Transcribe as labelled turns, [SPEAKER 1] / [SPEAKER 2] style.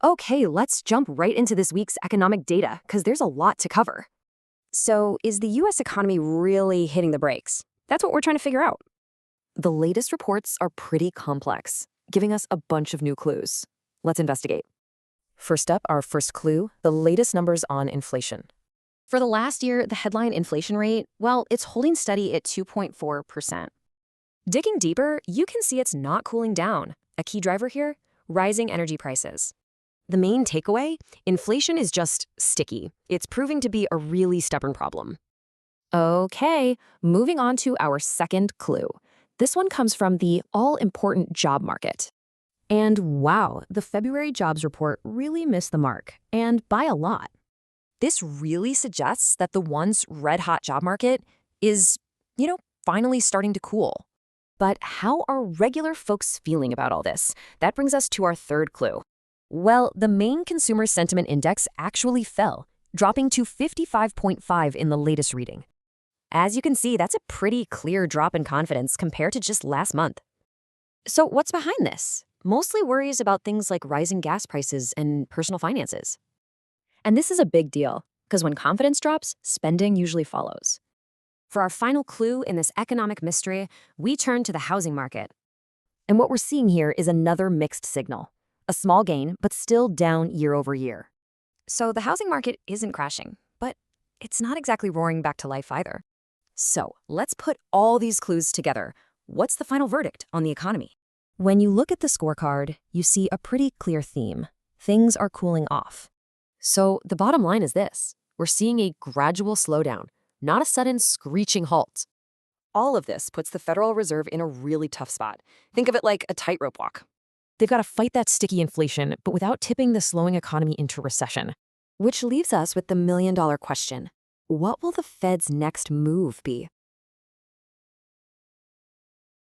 [SPEAKER 1] Okay, let's jump right into this week's economic data because there's a lot to cover. So, is the US economy really hitting the brakes? That's what we're trying to figure out. The latest reports are pretty complex, giving us a bunch of new clues. Let's investigate. First up, our first clue, the latest numbers on inflation. For the last year, the headline inflation rate, well, it's holding steady at 2.4%. Digging deeper, you can see it's not cooling down. A key driver here, rising energy prices. The main takeaway, inflation is just sticky. It's proving to be a really stubborn problem. Okay, moving on to our second clue. This one comes from the all-important job market. And wow, the February jobs report really missed the mark, and by a lot. This really suggests that the once red-hot job market is, finally starting to cool. But how are regular folks feeling about all this? That brings us to our third clue. Well, the main consumer sentiment index actually fell, dropping to 55.5 in the latest reading. As you can see, that's a pretty clear drop in confidence compared to just last month. So what's behind this? Mostly worries about things like rising gas prices and personal finances. And this is a big deal, because when confidence drops, spending usually follows. For our final clue in this economic mystery, we turn to the housing market. And what we're seeing here is another mixed signal. A small gain, but still down year over year. So the housing market isn't crashing, but it's not exactly roaring back to life either. So let's put all these clues together. What's the final verdict on the economy? When you look at the scorecard, you see a pretty clear theme. Things are cooling off. So the bottom line is this. We're seeing a gradual slowdown, not a sudden screeching halt. All of this puts the Federal Reserve in a really tough spot. Think of it like a tightrope walk. They've got to fight that sticky inflation, but without tipping the slowing economy into recession. Which leaves us with the million-dollar question. What will the Fed's next move be?